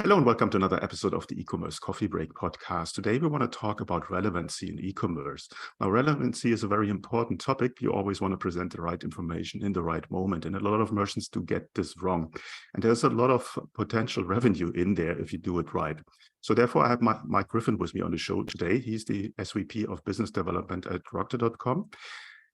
Hello and welcome to another episode of the E-commerce Coffee Break podcast. Today we want to talk about relevancy in e-commerce. Now, relevancy is a very important topic. You always want to present the right information in the right moment, and a lot of merchants do get this wrong. And there's a lot of potential revenue in there if you do it right. So therefore, I have Mike Griffin with me on the show today. He's the SVP of Business Development at rokt.com.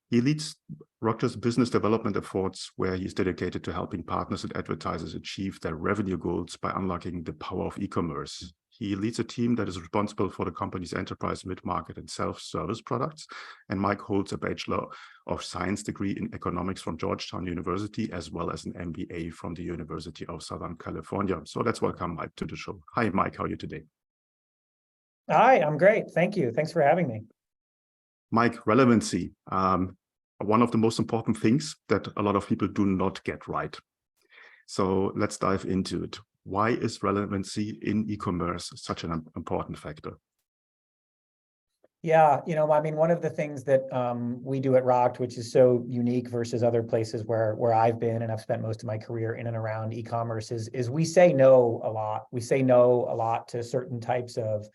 He leads rokt's business development efforts, where he's dedicated to helping partners and advertisers achieve their revenue goals by unlocking the power of e-commerce. He leads a team that is responsible for the company's enterprise, mid-market, and self-service products. And Mike holds a Bachelor of Science degree in economics from Georgetown University, as well as an MBA from the University of Southern California. So let's welcome Mike to the show. Hi, Mike. How are you today? Hi, I'm great. Thank you. Thanks for having me. Mike, relevancy. One of the most important things that a lot of people do not get right. So let's dive into it. Why is relevancy in e-commerce such an important factor? Yeah, one of the things that we do at Rokt, which is so unique versus other places where I've been and I've spent most of my career in and around e-commerce is we say no a lot. We say no a lot to certain types of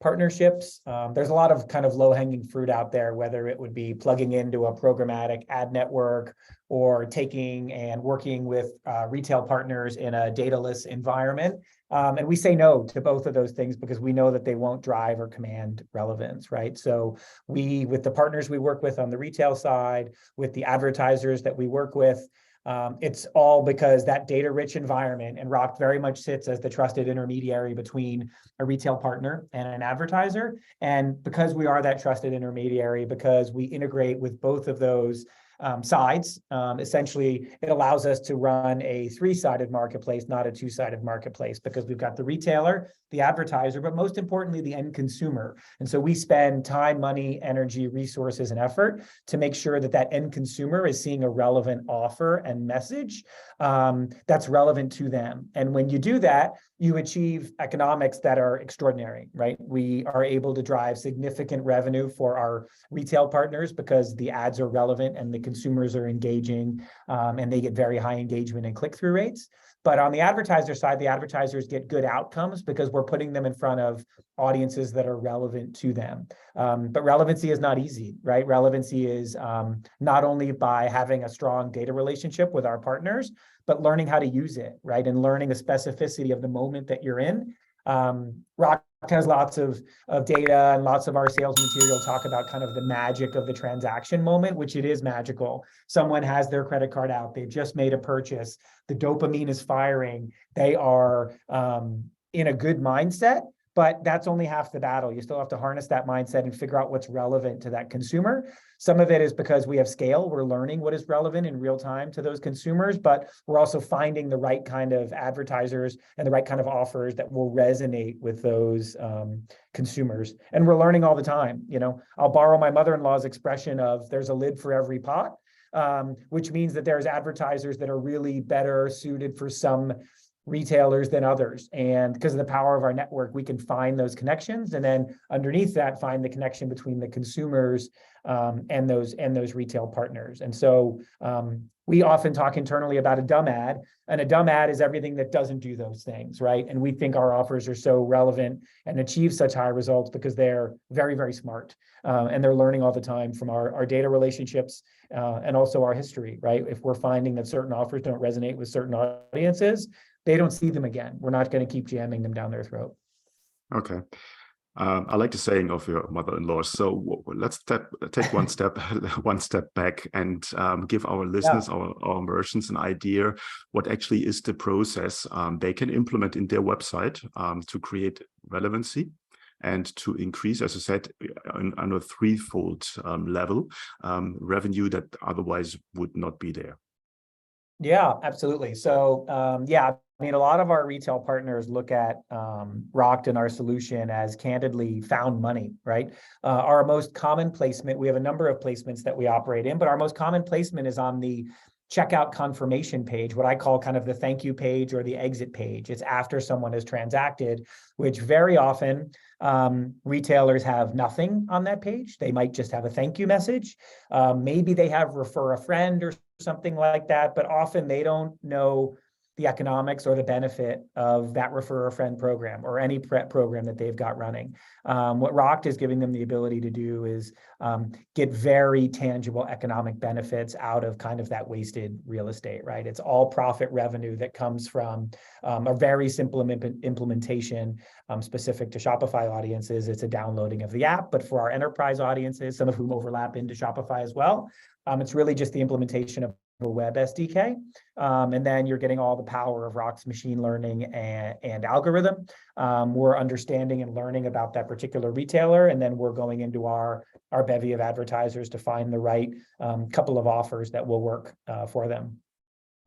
partnerships. There's a lot of kind of low-hanging fruit out there, whether it would be plugging into a programmatic ad network or taking and working with retail partners in a dataless environment. And we say no to both of those things because we know that they won't drive or command relevance, right? So with the partners we work with on the retail side, with the advertisers that we work with, it's all because that data-rich environment, and Rokt very much sits as the trusted intermediary between a retail partner and an advertiser. And because we are that trusted intermediary, because we integrate with both of those sides, essentially, it allows us to run a three-sided marketplace, not a two-sided marketplace, because we've got the retailer, the advertiser, but most importantly, the end consumer. And so we spend time, money, energy, resources, and effort to make sure that that end consumer is seeing a relevant offer and message that's relevant to them. And when you do that, you achieve economics that are extraordinary, right? We are able to drive significant revenue for our retail partners because the ads are relevant and the consumers are engaging, and they get very high engagement and click-through rates. But on the advertiser side, the advertisers get good outcomes because we're putting them in front of audiences that are relevant to them. But relevancy is not easy, right? Relevancy is not only by having a strong data relationship with our partners, but learning how to use it, right? And learning the specificity of the moment that you're in. Rokt has lots of data, and lots of our sales material talk about kind of the magic of the transaction moment, which it is magical. Someone has their credit card out, they've just made a purchase, the dopamine is firing, they are in a good mindset, but that's only half the battle. You still have to harness that mindset and figure out what's relevant to that consumer. Some of it is because we have scale. We're learning what is relevant in real time to those consumers, but we're also finding the right kind of advertisers and the right kind of offers that will resonate with those consumers. And we're learning all the time. I'll borrow my mother-in-law's expression of there's a lid for every pot, which means that there's advertisers that are really better suited for some retailers than others. And because of the power of our network, we can find those connections, and then underneath that, find the connection between the consumers and those retail partners. And so we often talk internally about a dumb ad, and a dumb ad is everything that doesn't do those things, right? And we think our offers are so relevant and achieve such high results because they're very, very smart, and they're learning all the time from our data relationships and also our history, right? If we're finding that certain offers don't resonate with certain audiences, they don't see them again. We're not going to keep jamming them down their throat. Okay. I like the saying of your mother-in-law. So let's take one step back and give our listeners, our merchants, an idea what actually is the process they can implement in their website to create relevancy and to increase, as I said, on a threefold level, revenue that otherwise would not be there. Yeah, absolutely. So a lot of our retail partners look at Rokt and our solution as candidly found money, right? Our most common placement, we have a number of placements that we operate in, but our most common placement is on the checkout confirmation page, what I call kind of the thank you page or the exit page. It's after someone has transacted, which very often retailers have nothing on that page. They might just have a thank you message. Maybe they have refer a friend or something like that, but often they don't know the economics or the benefit of that refer a friend program or any prep program that they've got running. What Rokt is giving them the ability to do is get very tangible economic benefits out of kind of that wasted real estate, right? It's all profit revenue that comes from a very simple implementation specific to Shopify audiences. It's a downloading of the app, but for our enterprise audiences, some of whom overlap into Shopify as well, it's really just the implementation of a web SDK. And then you're getting all the power of Rokt's machine learning and algorithm. We're understanding and learning about that particular retailer, and then we're going into our bevy of advertisers to find the right couple of offers that will work for them.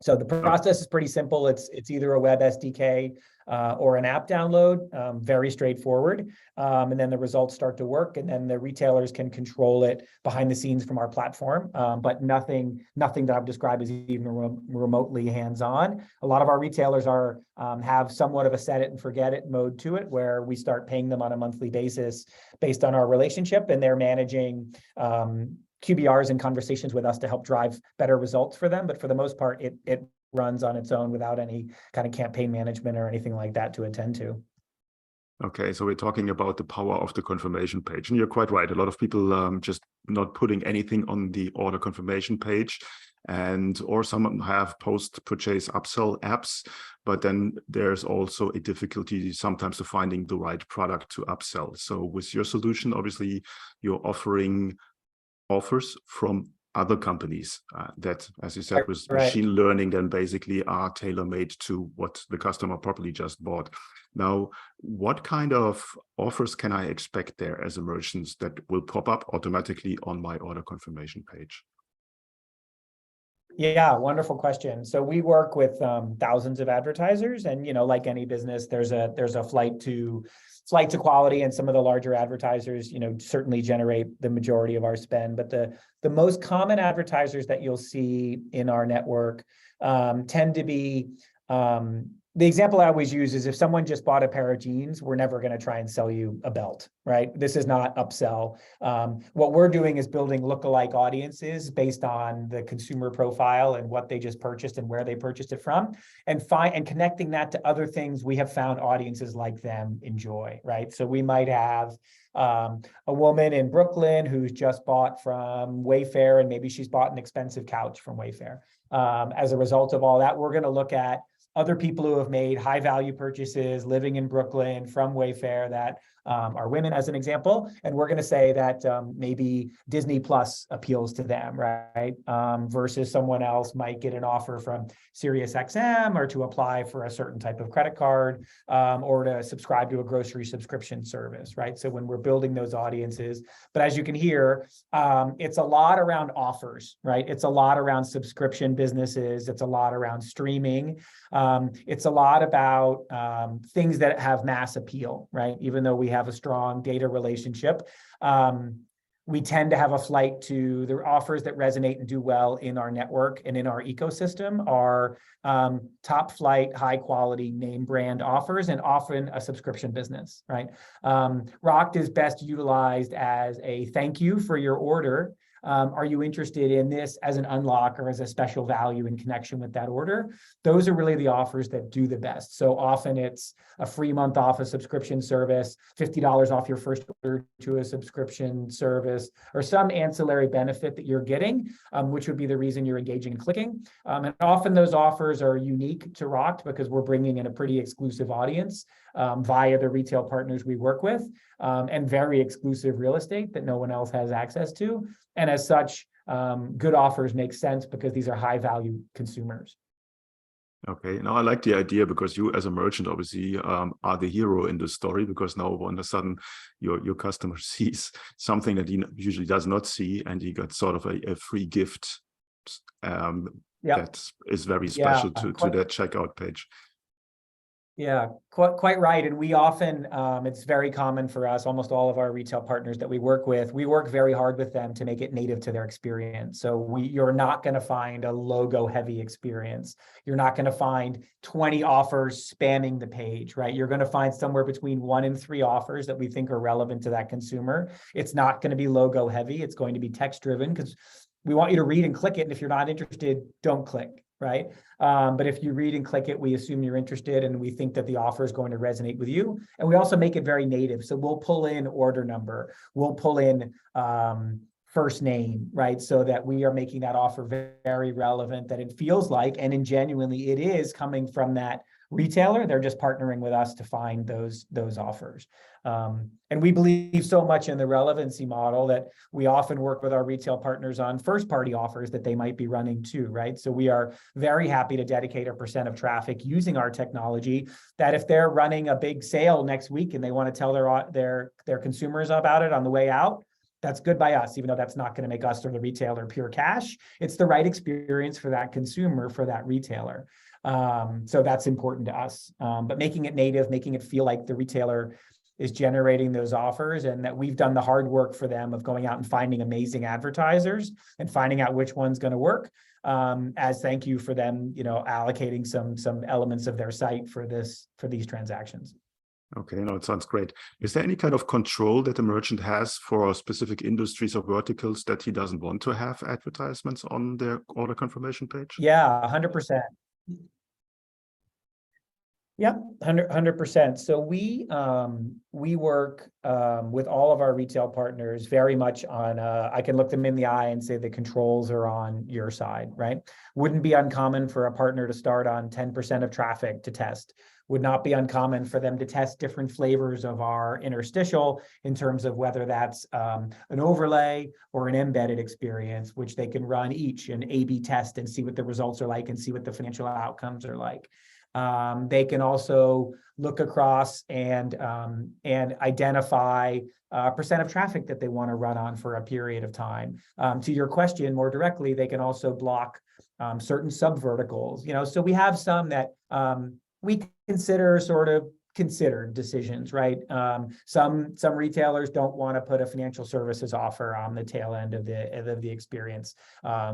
So the process is pretty simple. It's either a web SDK or an app download, very straightforward. And then the results start to work, and then the retailers can control it behind the scenes from our platform. But nothing that I've described is even remotely hands-on. A lot of our retailers have somewhat of a set it and forget it mode to it, where we start paying them on a monthly basis based on our relationship, and they're managing QBRs and conversations with us to help drive better results for them. But for the most part, it runs on its own without any kind of campaign management or anything like that to attend to. Okay, so we're talking about the power of the confirmation page. And you're quite right. A lot of people just not putting anything on the order confirmation page, or some have post-purchase upsell apps, but then there's also a difficulty sometimes to finding the right product to upsell. So with your solution, obviously, you're offering offers from other companies that, as you said, with machine learning, then basically are tailor-made to what the customer probably just bought. Now, what kind of offers can I expect there as a merchant that will pop up automatically on my order confirmation page? Yeah, wonderful question. So we work with thousands of advertisers, and like any business, there's a flight to quality, and some of the larger advertisers, certainly generate the majority of our spend. But the most common advertisers that you'll see in our network tend to be the example I always use is if someone just bought a pair of jeans, we're never going to try and sell you a belt, right? This is not upsell. What we're doing is building lookalike audiences based on the consumer profile and what they just purchased and where they purchased it from, and connecting that to other things we have found audiences like them enjoy, right? So we might have a woman in Brooklyn who's just bought from Wayfair, and maybe she's bought an expensive couch from Wayfair. As a result of all that, we're going to look at other people who have made high value purchases living in Brooklyn from Wayfair that are women, as an example. And we're going to say that maybe Disney Plus appeals to them, right? Versus someone else might get an offer from SiriusXM, or to apply for a certain type of credit card, or to subscribe to a grocery subscription service, right? So when we're building those audiences, but as you can hear, it's a lot around offers, right? It's a lot around subscription businesses. It's a lot around streaming. It's a lot about things that have mass appeal, right? Even though we have a strong data relationship, we tend to have a flight to the offers that resonate and do well in our network and in our ecosystem are top flight, high quality name brand offers, and often a subscription business, right? Rokt is best utilized as a thank you for your order. Are you interested in this as an unlock or as a special value in connection with that order? Those are really the offers that do the best. So often it's a free month off a subscription service, $50 off your first order to a subscription service, or some ancillary benefit that you're getting, which would be the reason you're engaging and clicking. And often those offers are unique to Rokt because we're bringing in a pretty exclusive audience via the retail partners we work with, and very exclusive real estate that no one else has access to. And as such, good offers make sense because these are high value consumers. Okay, now I like the idea because you as a merchant obviously are the hero in the story, because now all of a sudden your customer sees something that he usually does not see, and he got sort of a free gift that is very special to that checkout page. Yeah, quite right. And we often, it's very common for us, almost all of our retail partners that we work with, we work very hard with them to make it native to their experience. So you're not going to find a logo heavy experience. You're not going to find 20 offers spamming the page, right? You're going to find somewhere between 1 and 3 offers that we think are relevant to that consumer. It's not going to be logo heavy. It's going to be text driven because we want you to read and click it. And if you're not interested, don't click. right? But if you read and click it, we assume you're interested and we think that the offer is going to resonate with you. And we also make it very native. So we'll pull in order number, we'll pull in first name, right? So that we are making that offer very relevant, that it feels like, and genuinely it is coming from that retailer. They're just partnering with us to find those offers. And we believe so much in the relevancy model that we often work with our retail partners on first party offers that they might be running too, right? So we are very happy to dedicate a % of traffic using our technology, that if they're running a big sale next week and they want to tell their consumers about it on the way out, that's good by us, even though that's not going to make us or the retailer pure cash. It's the right experience for that consumer, for that retailer. So that's important to us. But making it native, making it feel like the retailer is generating those offers, and that we've done the hard work for them of going out and finding amazing advertisers and finding out which one's going to work, as thank you for them, allocating some elements of their site for these transactions. Okay, no, it sounds great. Is there any kind of control that the merchant has for specific industries or verticals that he doesn't want to have advertisements on their order confirmation page? Yeah, 100%. Yep, 100%. So we work with all of our retail partners very much on, I can look them in the eye and say the controls are on your side, right? Wouldn't be uncommon for a partner to start on 10% of traffic to test. Would not be uncommon for them to test different flavors of our interstitial in terms of whether that's an overlay or an embedded experience, which they can run each an A/B test and see what the results are like and see what the financial outcomes are like. They can also look across and identify % of traffic that they want to run on for a period of time. To your question more directly, they can also block certain sub-verticals. So we have some that we consider sort of considered decisions, right? Some retailers don't want to put a financial services offer on the tail end of the experience.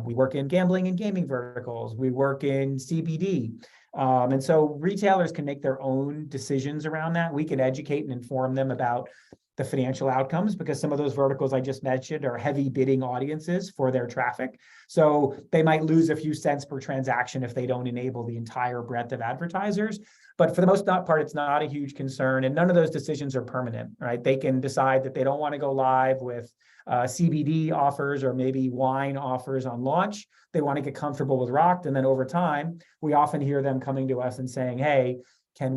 We work in gambling and gaming verticals. We work in CBD. And so retailers can make their own decisions around that. We can educate and inform them about the financial outcomes, because some of those verticals I just mentioned are heavy bidding audiences for their traffic. So they might lose a few cents per transaction if they don't enable the entire breadth of advertisers. But for the most part, it's not a huge concern, and none of those decisions are permanent, right? They can decide that they don't want to go live with CBD offers or maybe wine offers on launch. They want to get comfortable with Rokt, and then over time, we often hear them coming to us and saying, "Hey, how do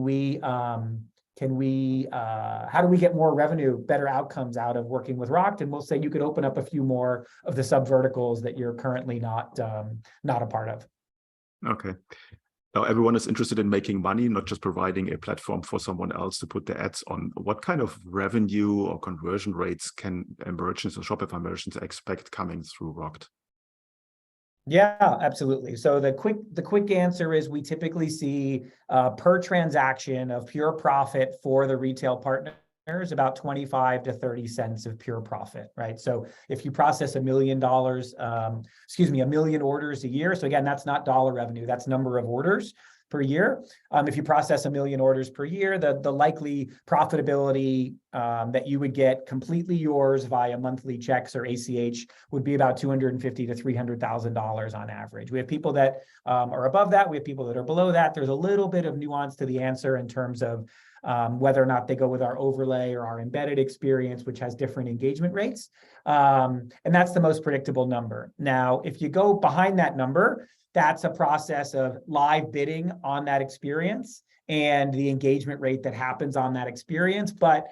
we get more revenue, better outcomes out of working with Rokt?" And we'll say you could open up a few more of the sub verticals that you're currently not a part of. Okay. Now everyone is interested in making money, not just providing a platform for someone else to put their ads on. What kind of revenue or conversion rates can merchants or Shopify merchants expect coming through Rokt? Yeah, absolutely. So the quick answer is we typically see per transaction of pure profit for the retail partners about 25 to 30 cents of pure profit, right? So if you process $1 million, a million orders a year. So again, that's not dollar revenue, that's number of orders per year. If you process 1 million orders per year, the likely profitability that you would get completely yours via monthly checks or ACH would be about $250,000 to $300,000 on average. We have people that are above that. We have people that are below that. There's a little bit of nuance to the answer in terms of whether or not they go with our overlay or our embedded experience, which has different engagement rates. And that's the most predictable number. Now, if you go behind that number, that's a process of live bidding on that experience and the engagement rate that happens on that experience. But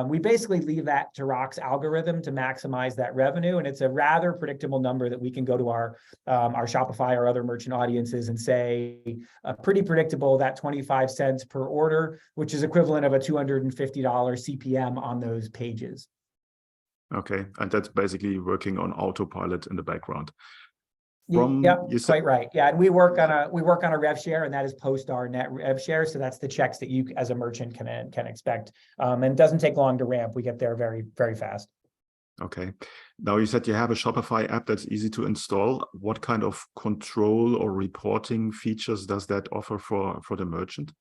we basically leave that to Rokt's algorithm to maximize that revenue. And it's a rather predictable number that we can go to our Shopify or other merchant audiences and say, pretty predictable, that 25 cents per order, which is equivalent of a $250 CPM on those pages. Okay, and that's basically working on autopilot in the background. Quite right. Yeah, and we work on a rev share, and that is post our net rev share. So that's the checks that you as a merchant can expect. And it doesn't take long to ramp. We get there very, very fast. Okay. Now you said you have a Shopify app that's easy to install. What kind of control or reporting features does that offer for the merchant?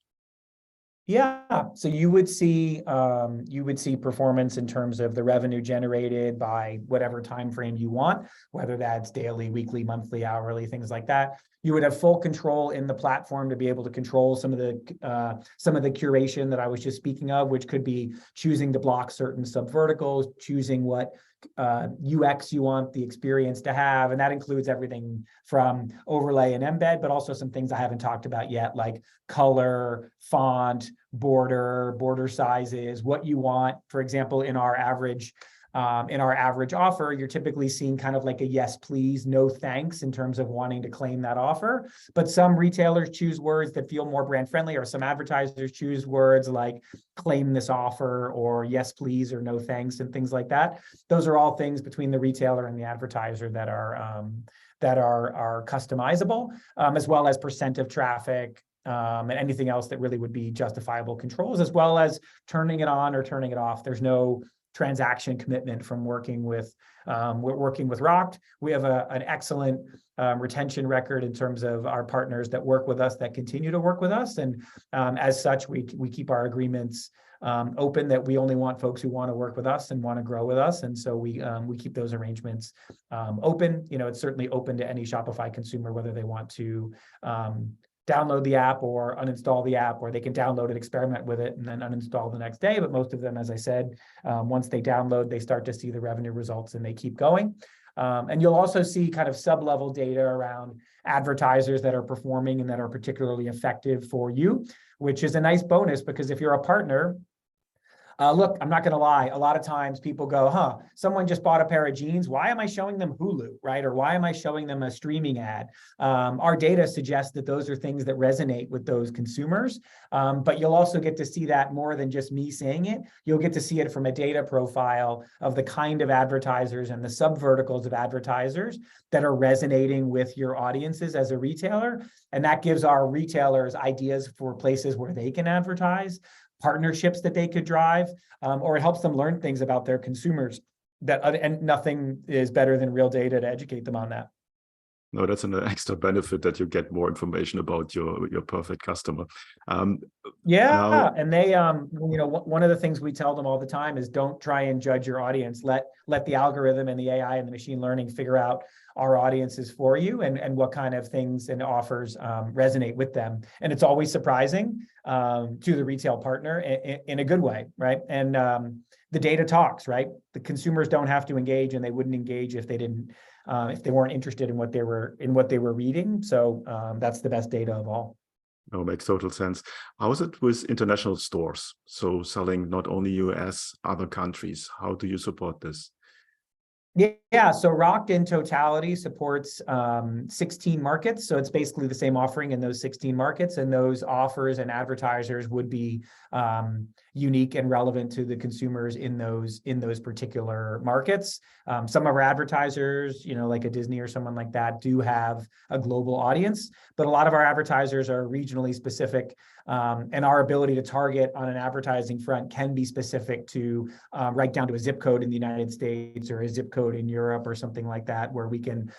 Yeah, so you would see performance in terms of the revenue generated by whatever time frame you want, whether that's daily, weekly, monthly, hourly, things like that. You would have full control in the platform to be able to control some of the curation that I was just speaking of, which could be choosing to block certain subverticals, choosing what UX you want the experience to have. And that includes everything from overlay and embed, but also some things I haven't talked about yet, like color, font, border sizes, what you want. For example, in our average offer, you're typically seeing kind of like a yes, please, no thanks in terms of wanting to claim that offer. But some retailers choose words that feel more brand friendly, or some advertisers choose words like claim this offer or yes, please, or no thanks, and things like that. Those are all things between the retailer and the advertiser that are customizable, as well as percent of traffic, and anything else that really would be justifiable controls, as well as turning it on or turning it off. There's no transaction commitment from working with rokt. We have an excellent retention record in terms of our partners that work with us, that continue to work with us, and as such, we keep our agreements open, that we only want folks who want to work with us and want to grow with us, and so we keep those arrangements open. It's certainly open to any Shopify consumer, whether they want to download the app or uninstall the app, or they can download it, experiment with it, and then uninstall the next day. But most of them, as I said, once they download, they start to see the revenue results and they keep going. And you'll also see kind of sub-level data around advertisers that are performing and that are particularly effective for you, which is a nice bonus, because if you're a partner, look, I'm not going to lie. A lot of times people go, someone just bought a pair of jeans. Why am I showing them Hulu, right? Or why am I showing them a streaming ad? Our data suggests that those are things that resonate with those consumers. But you'll also get to see that more than just me saying it. You'll get to see it from a data profile of the kind of advertisers and the subverticals of advertisers that are resonating with your audiences as a retailer. And that gives our retailers ideas for places where they can advertise, partnerships that they could drive, or it helps them learn things about their consumers and nothing is better than real data to educate them on that. No, that's an extra benefit, that you get more information about your perfect customer. And they, one of the things we tell them all the time is, don't try and judge your audience. Let the algorithm and the AI and the machine learning figure out our audiences for you, and what kind of things and offers resonate with them. And it's always surprising to the retail partner in a good way, right? And the data talks, right? The consumers don't have to engage, and they wouldn't engage if they didn't, if they weren't interested in what they were reading. So that's the best data of all. No, makes total sense. How is it with international stores? So selling not only US, other countries. How do you support this? Yeah, so rokt in totality supports 16 markets. So it's basically the same offering in those 16 markets, and those offers and advertisers would be unique and relevant to the consumers in those particular markets. Some of our advertisers, like a Disney or someone like that, do have a global audience, but a lot of our advertisers are regionally specific, and our ability to target on an advertising front can be specific to right down to a zip code in the United States or a zip code in Europe or something like that, where we can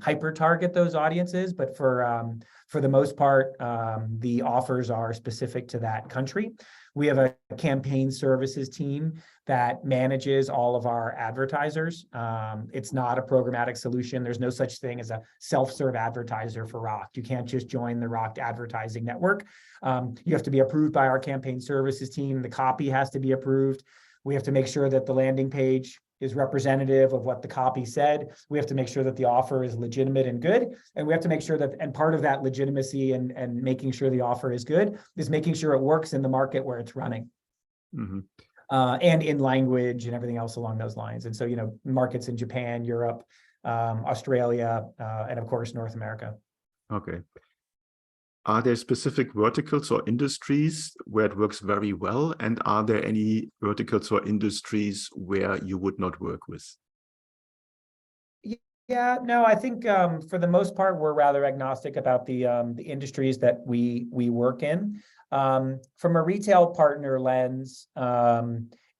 hyper target those audiences. But for the most part, the offers are specific to that country. We have a campaign services team that manages all of our advertisers. It's not a programmatic solution. There's no such thing as a self-serve advertiser for rokt. You can't just join the rokt advertising network. You have to be approved by our campaign services team. The copy has to be approved. We have to make sure that the landing page is representative of what the copy said. We have to make sure that the offer is legitimate and good. And we have to make sure that, and part of that legitimacy and making sure the offer is good is making sure it works in the market where it's running. Mm-hmm. And in language and everything else along those lines. And so, markets in Japan, Europe, Australia, and of course, North America. Okay. Are there specific verticals or industries where it works very well? And are there any verticals or industries where you would not work with? Yeah, no, I think for the most part, we're rather agnostic about the industries that we work in. From a retail partner lens,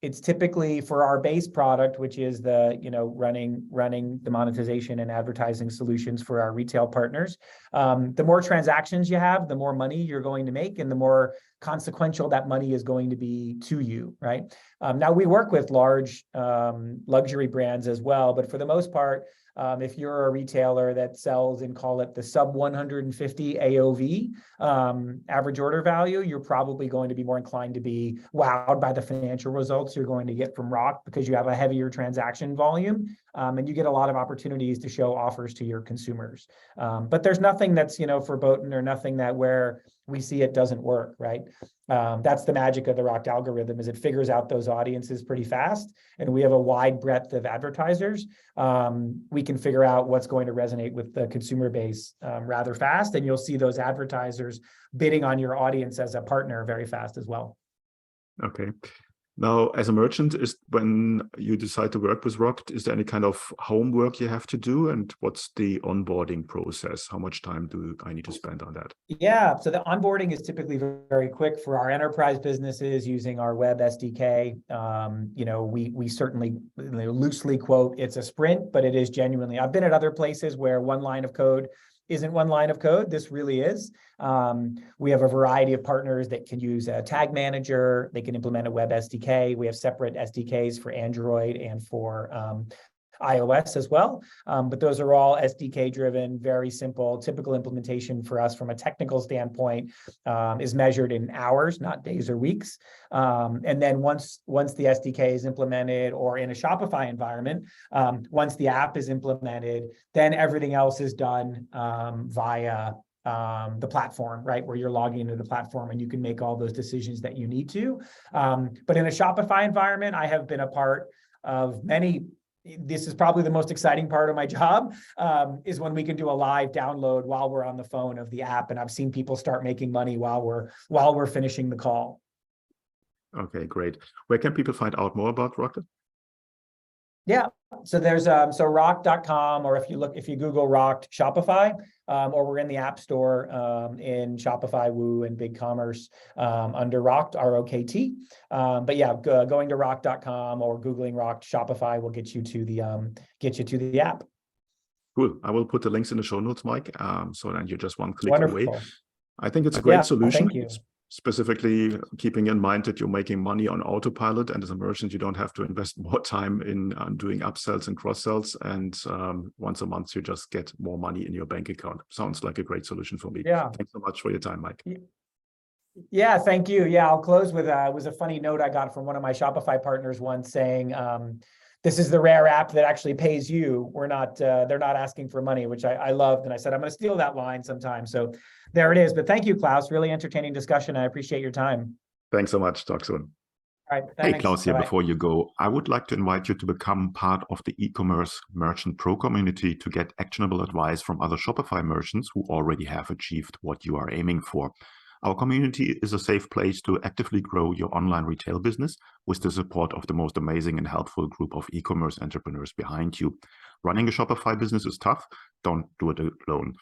it's typically for our base product, which is the running the monetization and advertising solutions for our retail partners. The more transactions you have, the more money you're going to make, and the more consequential that money is going to be to you, right? Now we work with large luxury brands as well, but for the most part, If you're a retailer that sells and call it the sub 150 AOV, average order value, you're probably going to be more inclined to be wowed by the financial results you're going to get from Rokt because you have a heavier transaction volume, and you get a lot of opportunities to show offers to your consumers. But there's nothing that's, verboten, or nothing that where we see it doesn't work, right? That's the magic of the Rokt algorithm, is it figures out those audiences pretty fast, and we have a wide breadth of advertisers. We can figure out what's going to resonate with the consumer base rather fast, and you'll see those advertisers bidding on your audience as a partner very fast as well. Okay. Now, as a merchant, when you decide to work with Rokt, is there any kind of homework you have to do? And what's the onboarding process? How much time do I need to spend on that? Yeah, so the onboarding is typically very quick for our enterprise businesses using our web SDK. We certainly loosely quote it's a sprint, but it is genuinely. I've been at other places where one line of code isn't one line of code. This really is. We have a variety of partners that can use a tag manager. They can implement a web SDK. We have separate SDKs for Android and for iOS as well. But those are all SDK driven, very simple. Typical implementation for us from a technical standpoint is measured in hours, not days or weeks. And then once the SDK is implemented, or in a Shopify environment, once the app is implemented, then everything else is done via the platform, right? Where you're logging into the platform and you can make all those decisions that you need to. But in a Shopify environment, I have been a part of many. This is probably the most exciting part of my job, is when we can do a live download while we're on the phone of the app. And I've seen people start making money while we're finishing the call. Okay, great. Where can people find out more about Rokt? Yeah, so there's rokt.com, or if you Google Rokt Shopify, or we're in the App Store in Shopify, Woo, and BigCommerce under Rokt, ROKT. But yeah, going to rokt.com or Googling Rokt Shopify will get you to the app. Cool. I will put the links in the show notes, Mike. So then you're just one click away. I think it's a great solution. Thank you. Specifically keeping in mind that you're making money on autopilot, and as a merchant, you don't have to invest more time in doing upsells and cross-sells, and once a month, you just get more money in your bank account. Sounds like a great solution for me. Yeah. Thanks so much for your time, Mike. Yeah, thank you. Yeah, I'll close with was a funny note I got from one of my Shopify partners once saying, this is the rare app that actually pays you. They're not asking for money, which I loved. And I said, I'm going to steal that line sometime. So there it is. But thank you, Klaus. Really entertaining discussion. I appreciate your time. Thanks so much. Talk soon. All right. Thanks. Hey, Klaus here. Bye. Before you go, I would like to invite you to become part of the e-commerce merchant pro community to get actionable advice from other Shopify merchants who already have achieved what you are aiming for. Our community is a safe place to actively grow your online retail business with the support of the most amazing and helpful group of e-commerce entrepreneurs behind you. Running a Shopify business is tough. Don't do it alone.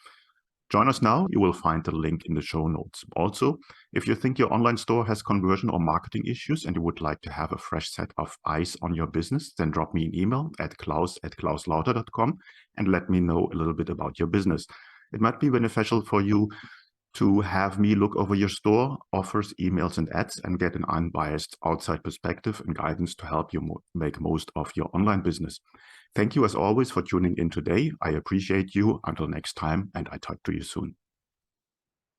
Join us now. You will find the link in the show notes. Also, if you think your online store has conversion or marketing issues and you would like to have a fresh set of eyes on your business, then drop me an email at klaus@klauslauter.com and let me know a little bit about your business. It might be beneficial for you to have me look over your store, offers, emails, and ads, and get an unbiased outside perspective and guidance to help you make most of your online business. Thank you as always for tuning in today. I appreciate you. Until next time, and I talk to you soon.